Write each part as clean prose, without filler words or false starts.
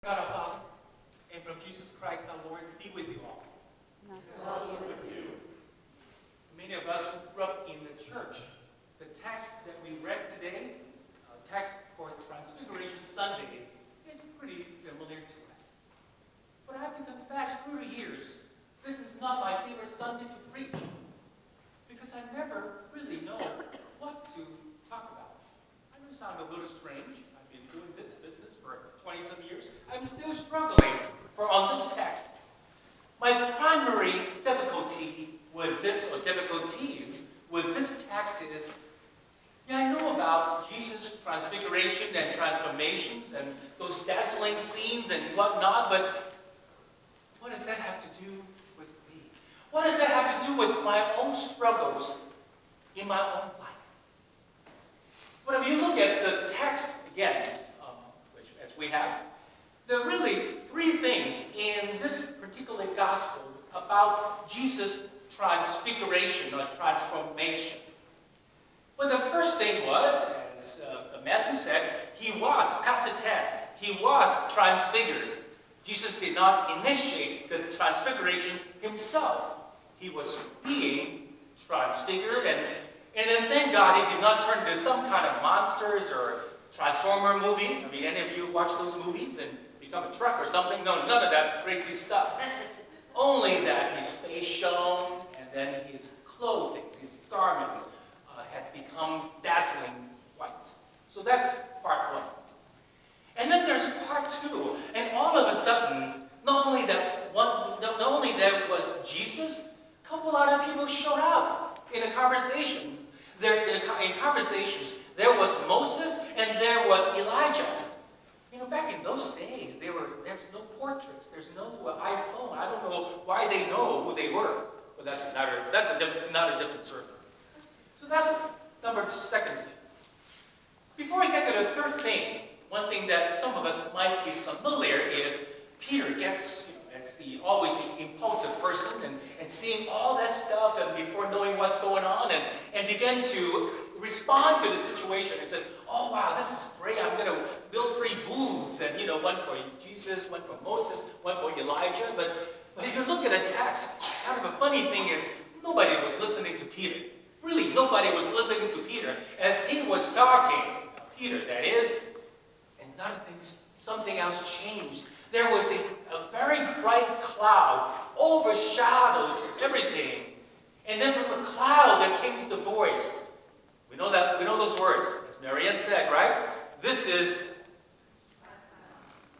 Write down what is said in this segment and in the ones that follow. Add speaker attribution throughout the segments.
Speaker 1: God our Father, and from Jesus Christ our Lord, be with you all.
Speaker 2: Also with you.
Speaker 1: Many of us who grew up in the church, the text that we read today, text for Transfiguration Sunday, is pretty familiar to us. But I have to confess, through the years, this is not my favorite Sunday to preach, because I never really know what to talk about. I know it sounds a little strange. I've been doing this business for 20-some years. I'm still struggling on this text. My primary difficulty with this, or difficulties with this text is, yeah, I know about Jesus' transfiguration and transformations and those dazzling scenes and whatnot, but what does that have to do with me? What does that have to do with my own struggles in my own life? But if you look at the text again, which as we have, there are really three things in this particular gospel about Jesus' transfiguration or transformation. Well, the first thing was, as Matthew said, he was, past tense, he was transfigured. Jesus did not initiate the transfiguration himself. He was being transfigured, and then thank God he did not turn into some kind of monsters or Transformer movie. I mean, any of you watch those movies and become a truck or something? No, none of that crazy stuff. Only that his face shone, and then his clothing, his garment, had become dazzling white. So that's part one. And then there's part two, and all of a sudden, not only that was Jesus, a couple other people showed up in a conversation. In conversations, there was Moses and there was Elijah. You know, back in those days, there's no portraits, there's no iPhone. I don't know why they know who they were. But that's not a different sermon. So that's second thing. Before we get to the third thing, one thing that some of us might be familiar is Peter gets, as always the impulsive person, and seeing all that stuff and before knowing what's going on, and begin to respond to the situation and say, oh wow, this is great, I'm going to build 3 booths, and one for Jesus, one for Moses, one for Elijah. But if you look at the text, kind of a funny thing is, nobody was listening to Peter. Really, nobody was listening to Peter as he was talking. Peter, that is, and something else changed. There was a very bright cloud overshadowed everything. And then from the cloud there came the voice. We know those words, as Marianne said, right? This is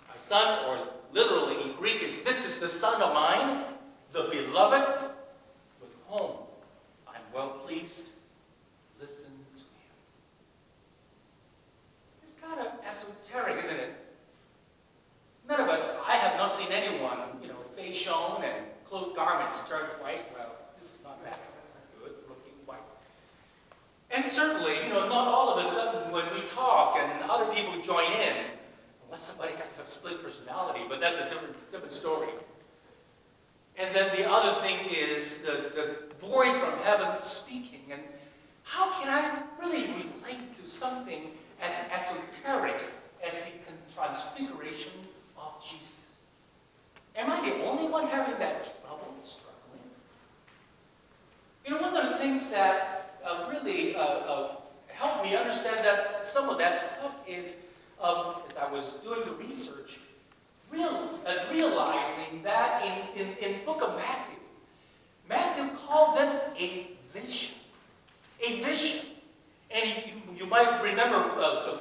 Speaker 1: my son, or literally in Greek is, this is the son of mine, the beloved, with whom I'm well pleased. Listen to him. It's kind of esoteric, isn't it? None of us, I have not seen anyone, face shown and clothed garments turned white. Well, this is not that good looking white. And certainly, not all of a sudden when we talk and other people join in, unless somebody has a split personality, but that's a different story. And then the other thing is the voice from heaven speaking. And how can I really relate to something as esoteric as the transfiguration of Jesus? Am I the only one having that trouble, struggling? One of the things that really helped me understand that some of that stuff is, as I was doing the research, realizing that in book of Matthew called this a vision. A vision. And you might remember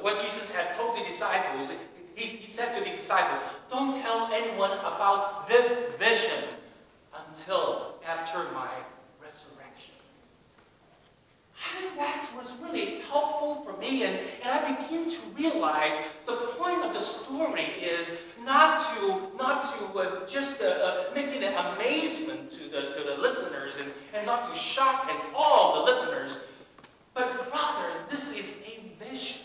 Speaker 1: what Jesus had told the disciples. He said to the disciples, don't tell anyone about this vision until after my resurrection. I think that was really helpful for me, and I begin to realize the point of the story is not to just making an amazement to the listeners and not to shock and awe the listeners, but rather this is a vision.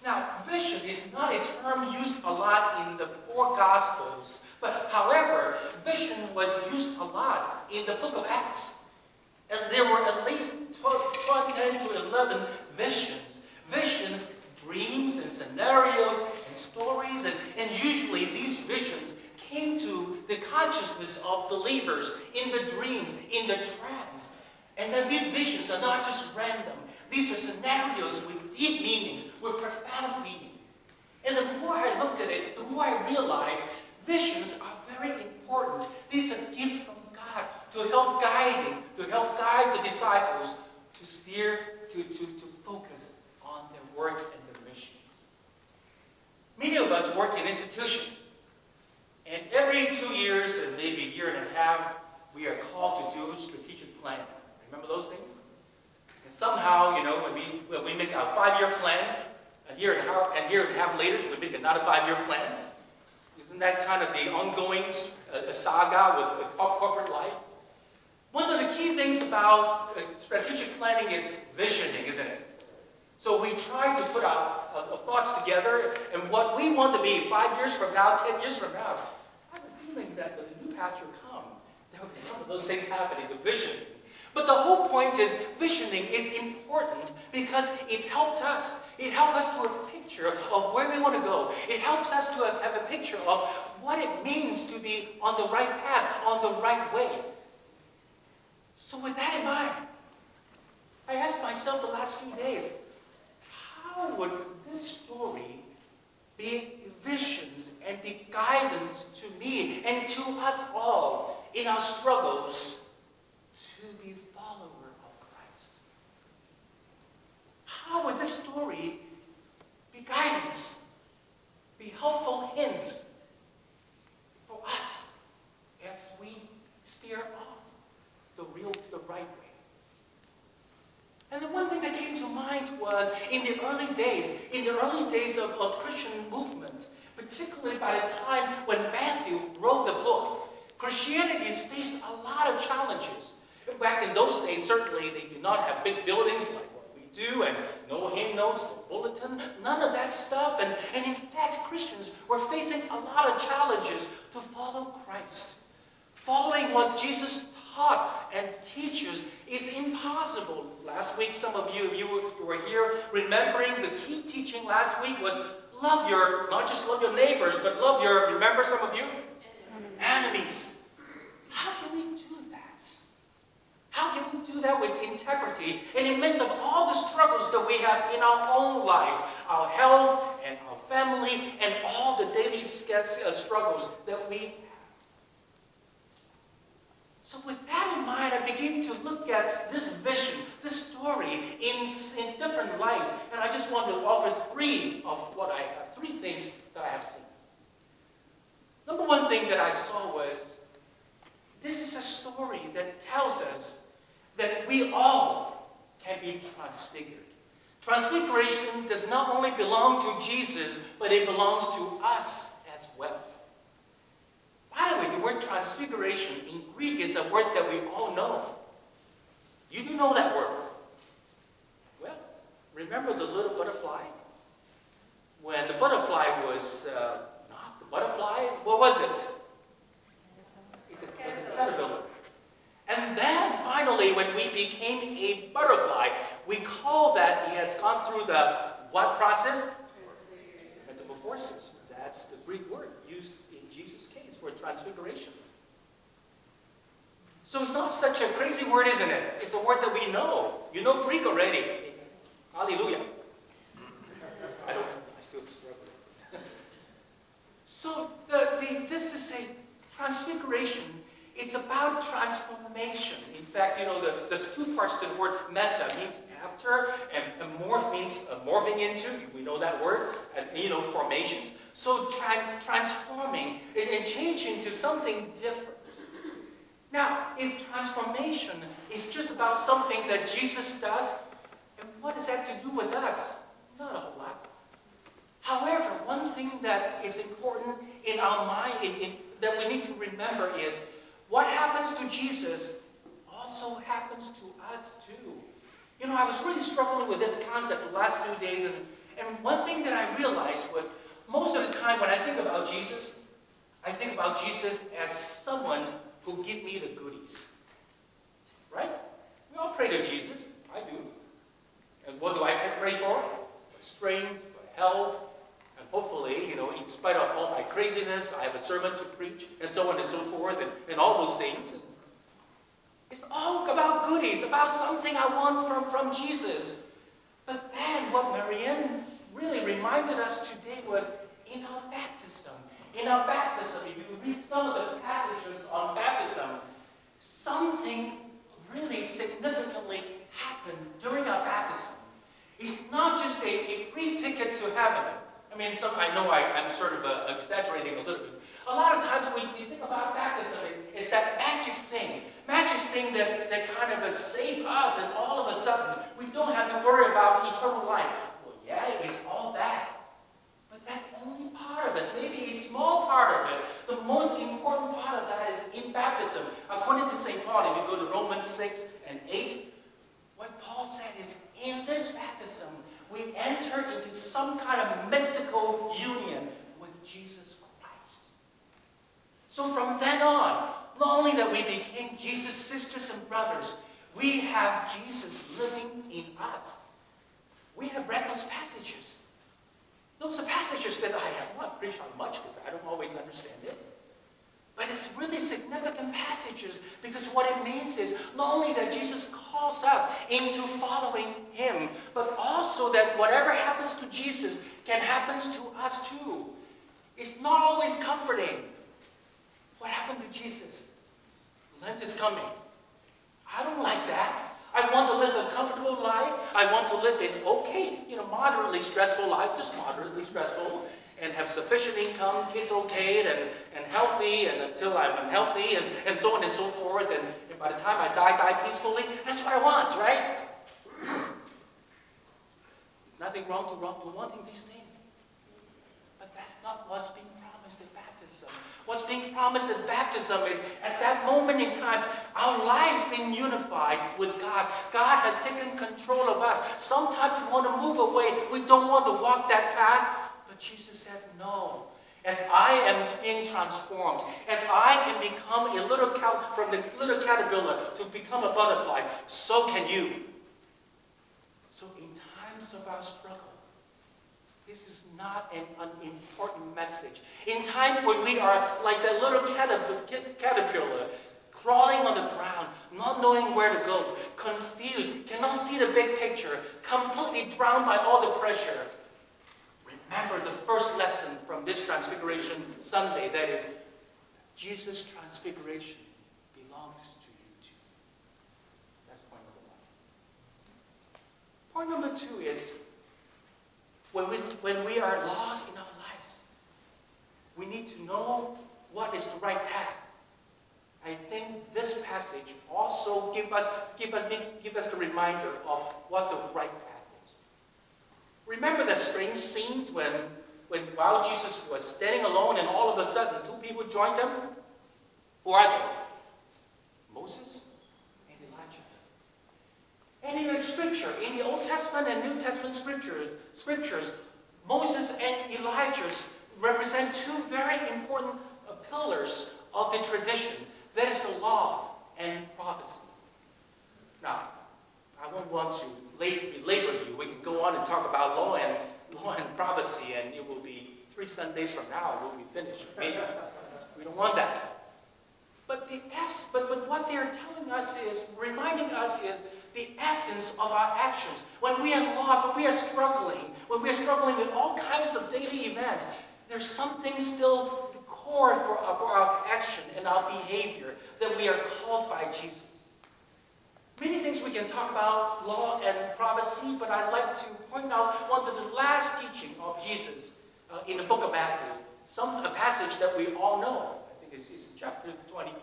Speaker 1: Now, vision is not a term used a lot in the 4 Gospels, but however, vision was used a lot in the book of Acts. And there were at least 10 to 11 visions. Visions, dreams and scenarios and stories, and usually these visions came to the consciousness of believers in the dreams, in the trance. And then these visions are not just random. These are scenarios with deep meanings, with profound meaning. And the more I looked at it, the more I realized visions are very important. These are gifts from God to help guide the disciples to steer, to focus on their work and their missions. Many of us work in institutions. And every 2 years and maybe a year and a half, we are called to do strategic planning. Remember those things? And somehow, when we make a 5-year plan, a year and a half later, we make another 5-year plan. Isn't that kind of the ongoing saga with corporate life? One of the key things about strategic planning is visioning, isn't it? So we try to put our thoughts together and what we want to be 5 years from now, 10 years from now. I have a feeling that when the new pastor comes, there will be some of those things happening, the visioning. But the whole point is visioning is important because it helps us. It helps us to have a picture of where we want to go. It helps us to have a picture of what it means to be on the right path, on the right way. So with that in mind, I asked myself the last few days, how would this story be visions and be guidance to me and to us all in our struggles to be followers of Christ? How would this story be guidance, be helpful hints for us as we steer off the right way? And the one thing that came to mind was in the early days of Christian movement, particularly by the time when Matthew wrote the book, Christianity has faced a lot of challenges. Back in those days, certainly they did not have big buildings like what we do, and no hymn notes, no bulletin, none of that stuff. And in fact, Christians were facing a lot of challenges to follow Christ. Following what Jesus taught and teaches is impossible. Last week, some of you were here remembering the key teaching last week was not just love your neighbors, but remember some of you? Enemies. How can we do that? How can we do that with integrity in the midst of all the struggles that we have in our own life, our health and our family, and all the daily struggles that we have? So with that in mind, I begin to look at this vision, this story in different light. And I just want to offer three things that I have seen. Number one thing that I saw was, this is a story that tells us that we all can be transfigured. Transfiguration does not only belong to Jesus, but it belongs to us as well. By the way, the word transfiguration in Greek is a word that we all know. You do know that word. Well, remember the little butterfly? When the butterfly was not the butterfly, what was it? It's a caterpillar. And then finally, when we became a butterfly, we call that it has gone through the what process? Metamorphosis. That's the Greek word used in Jesus' case for transfiguration. So it's not such a crazy word, isn't it? It's a word that we know. You know Greek already. Hallelujah. I still struggle. So this is a transfiguration. It's about transformation. In fact, there's two parts to the word meta. It means after, and morph means morphing into. We know that word. And, formations. So transforming and changing to something different. Now, if transformation is just about something that Jesus does, and what does that to do with us? Not a whole lot. However, one thing that is important in our mind, that we need to remember is, what happens to Jesus also happens to us too. I was really struggling with this concept the last few days, and one thing that I realized was, most of the time when I think about Jesus, I think about Jesus as someone who gives me the goodies. Right? We all pray to Jesus. I do. And what do I pray for? For strength, for health, and hopefully, in spite of all my craziness, I have a sermon to preach, and so on and so forth, and all those things. And it's all about goodies, about something I want from Jesus. But then what Marianne really reminded us today was in our baptism. In our baptism, if you read some of the passages on baptism, something really significantly happened during our baptism. It's not just a free ticket to heaven. I mean, I know I'm sort of exaggerating a little bit. A lot of times we think about baptism is that magic thing that kind of saves us, and all of a sudden we don't have to worry about eternal life. Well, yeah, it's all that. But that's only part of it, maybe a small part of it. The most important part of that is in baptism. According to St. Paul, if you go to Romans 6 and 8, what Paul said is, in this baptism, we enter into some kind of mystical union with Jesus Christ. So from then on, not only that we became Jesus' sisters and brothers, we have Jesus living in us. We have read those passages. Those are passages that I have not preached on much because I don't always understand it. But it's really significant passages because what it means is not only that Jesus calls us into following him, but also that whatever happens to Jesus can happen to us too. It's not always comforting. What happened to Jesus? Lent is coming. I don't like that. I want to live a comfortable life. I want to live an okay, moderately stressful life, just moderately stressful, and have sufficient income, kids okay, and healthy, and until I'm unhealthy, and so on and so forth, and by the time I die peacefully. That's what I want, right? Nothing wrong to wanting these things. But that's not what's being promised in baptism. What's being promised in baptism is, at that moment in time, our lives being unified with God. God has taken control of us. Sometimes we want to move away. We don't want to walk that path. But Jesus said, no. As I am being transformed, as I can become from the little caterpillar to become a butterfly, so can you. So in times of our struggle, this is not an unimportant message. In times when we are like that little caterpillar, crawling on the ground, not knowing where to go, confused, cannot see the big picture, completely drowned by all the pressure, remember the first lesson from this Transfiguration Sunday, that is, Jesus' transfiguration belongs to you too. That's point number one. Point number two is, when we are lost in our lives, we need to know what is the right path. I think this passage also give us the reminder of what the right path is. Remember the strange scenes while Jesus was standing alone and all of a sudden 2 people joined him? Who are they? Moses and Elijah. And in the scripture, in the Old Testament and New Testament scriptures, Moses and Elijah represent 2 very important pillars of the tradition. That is the law and prophecy. Now, I won't want to belabor you. We can go on and talk about law and prophecy, and it will be 3 Sundays from now we'll be finished. Maybe. We don't want that. But what they are telling us is, reminding us is, the essence of our actions. When we are lost, when we are struggling with all kinds of daily events, there's something still core for our action and our behavior that we are called by Jesus. Many things we can talk about, law and prophecy, but I'd like to point out one of the last teaching of Jesus in the book of Matthew, a passage that we all know. I think it's in chapter 23.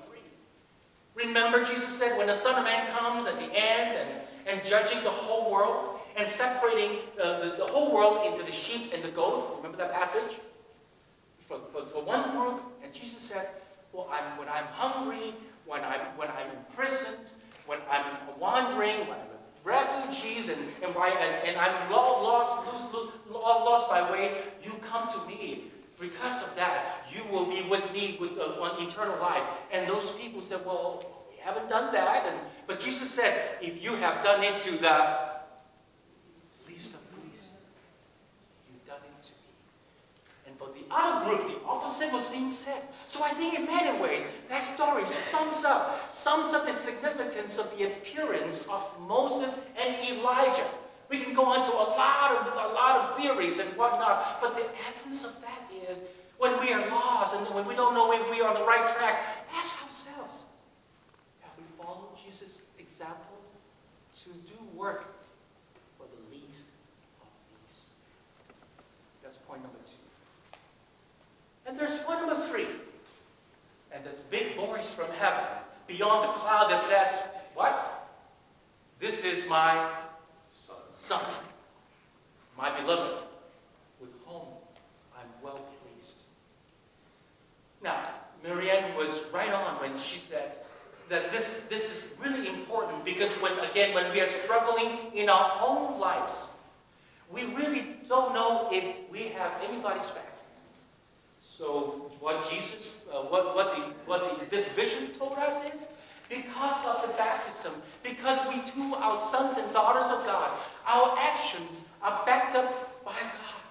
Speaker 1: Remember, Jesus said, when the Son of Man comes at the end and judging the whole world and separating the whole world into the sheep and the goats. Remember that passage? For one group, and Jesus said, well, when I'm hungry, when I'm imprisoned, when I'm wandering, when I'm refugees, and I'm lost my way, you come to me. Because of that, you will be with me on eternal life. And those people said, well, we haven't done that. But Jesus said, if you have done it to the least of these, you've done it to me. other group, the opposite was being said. So I think in many ways, that story sums up the significance of the appearance of Moses and Elijah. We can go into a lot of theories and whatnot, but the essence of that is when we are lost and when we don't know if we are on the right track, ask ourselves, have we followed Jesus' example to do work for the least of these? That's point number 2. And there's point number 3. And this big voice from heaven beyond the cloud that says, what? This is my Son, my beloved, with whom I'm well pleased. Now, Marianne was right on when she said that this is really important because when we are struggling in our own lives, we really don't know if we have anybody's back. So what Jesus, this vision told us is, because of the baptism, because we too are sons and daughters of God, our actions are backed up by God.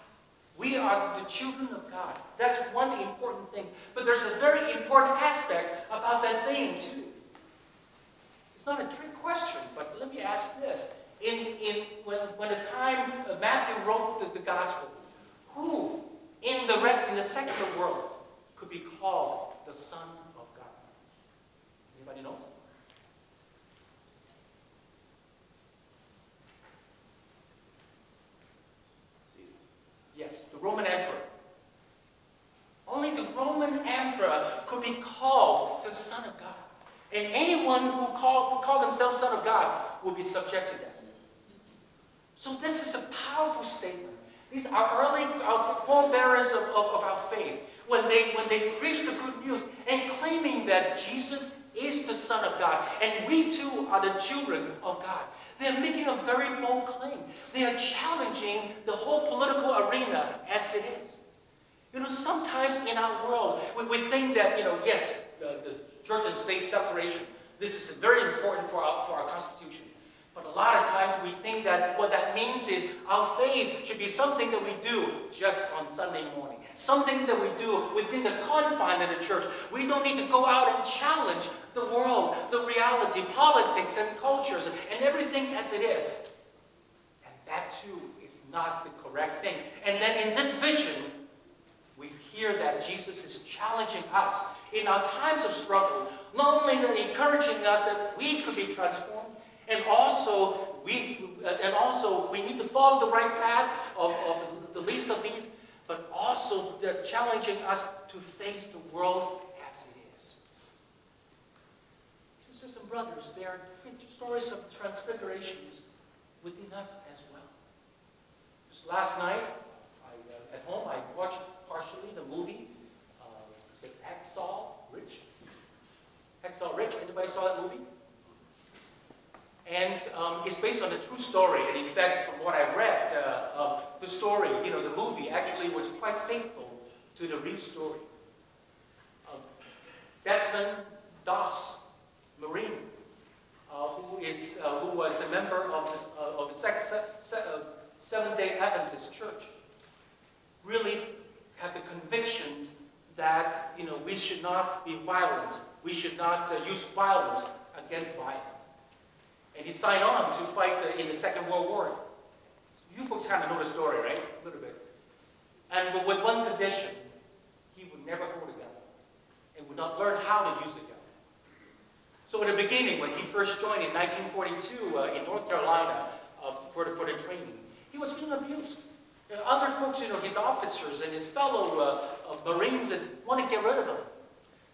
Speaker 1: We are the children of God. That's one important thing. But there's a very important aspect about that saying too. It's not a trick question, but let me ask this. When the time Matthew wrote the gospel, who in the secular world could be called the Son of God? Anybody knows? Yes, the Roman emperor. Only the Roman emperor could be called the Son of God. And anyone who called themselves Son of God will be subject to that. So this is a powerful statement. These are our forebearers of our faith. When they preach the good news and claiming that Jesus is the Son of God, and we too are the children of God. They are making a very bold claim. They are challenging the whole political arena as it is. Sometimes in our world, we think that, yes, the church and state separation, this is very important for our Constitution. But a lot of times we think that what that means is our faith should be something that we do just on Sunday morning. Something that we do within the confine of the church. We don't need to go out and challenge the world, the reality, politics and cultures and everything as it is. And that too is not the correct thing. And then in this vision, we hear that Jesus is challenging us in our times of struggle, not only encouraging us that we could be transformed, and also we need to follow the right path of the least of these, but also they're challenging us to face the world as it is. Sisters and brothers, there are stories of transfigurations within us as well. Just last night, at home, I watched partially the movie, is it Hacksaw Ridge? Hacksaw Ridge, anybody saw that movie? And it's based on a true story. And in fact, from what I've read, the story, the movie actually was quite faithful to the real story. Desmond Doss, Marine, who was a member of the Seventh-day Adventist Church, really had the conviction that we should not be violent. We should not use violence against violence. And he signed on to fight in the Second World War. You folks kind of know the story, right? A little bit. And with one condition, he would never hold a gun and would not learn how to use a gun. So in the beginning, when he first joined in 1942 in North Carolina for the training, he was being abused. Other folks, his officers and his fellow Marines that want to get rid of him.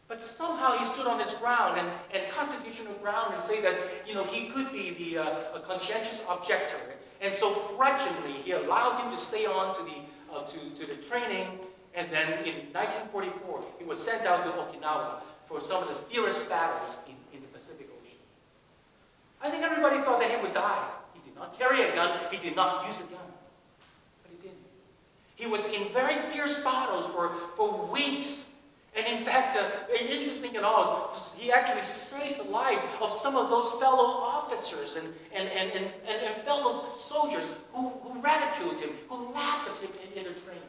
Speaker 1: But somehow he stood on his ground and constitutional ground and say that he could be a conscientious objector. And so grudgingly he allowed him to stay on to the training. And then in 1944 he was sent out to Okinawa for some of the fiercest battles in the Pacific Ocean. I think everybody thought that he would die. He did not carry a gun. He did not use a gun. But he didn't. He was in very fierce battles for weeks. And in fact, interesting at all, he actually saved the life of some of those fellow officers and fellow soldiers who ridiculed him, who laughed at him in the training.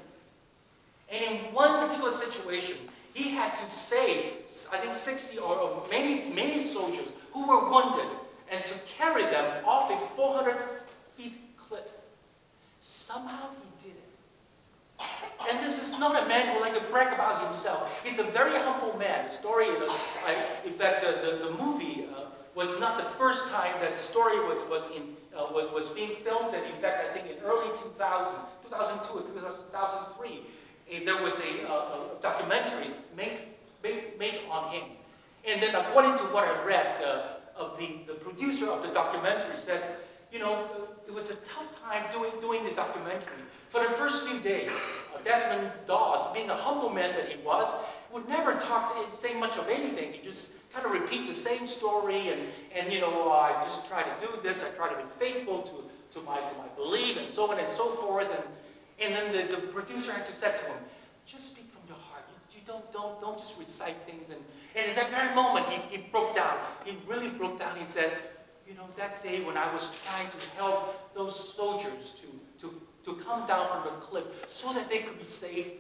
Speaker 1: And in one particular situation, he had to save, I think 60 or many soldiers who were wounded, and to carry them off a 400-feet cliff. Somehow he did it. And this is not a man who likes to brag about himself. He's a very humble man. The story, in fact, the movie was not the first time that the story was being filmed. And in fact, I think in early 2000, 2002 or 2003, there was a documentary made on him. And then according to what I read, the producer of the documentary said, you know, it was a tough time doing the documentary. For the first few days, Desmond Doss, being a humble man that he was, would never say much of anything. He just kind of repeat the same story, and you know, I just try to do this, I try to be faithful to my belief, and so on and so forth. And then the producer had to say to him, just speak from your heart. You don't just recite things. And at that very moment, he broke down. He really broke down. He said, you know, that day when I was trying to help those soldiers to come down from the cliff so that they could be saved,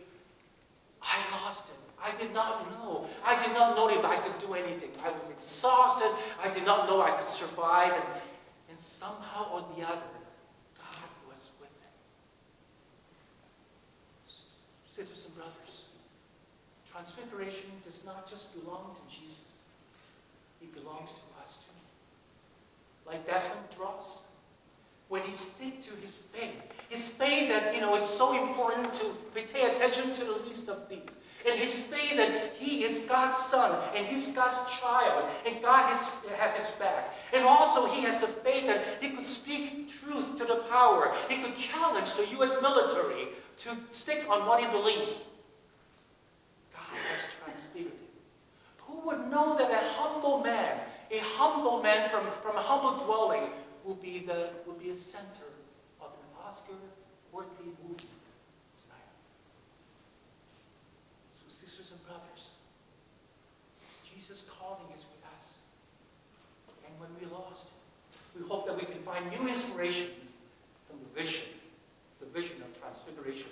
Speaker 1: I lost it. I did not know. I did not know if I could do anything. I was exhausted. I did not know I could survive. And somehow or the other, God was with them. Sisters and brothers, Transfiguration does not just belong to Jesus. It belongs to us too. Like Desmond Doss, when he stick to his faith that, you know, is so important to pay attention to the least of these. And his faith that he is God's son, and he's God's child, and God has his back. And also he has the faith that he could speak truth to the power. He could challenge the U.S. military to stick on what he believes. God has transfigured him. Who would know that a humble man from a humble dwelling will be a center of an Oscar-worthy movie tonight? So, sisters and brothers, Jesus' calling is with us. And when we lost, we hope that we can find new inspiration from the vision of Transfiguration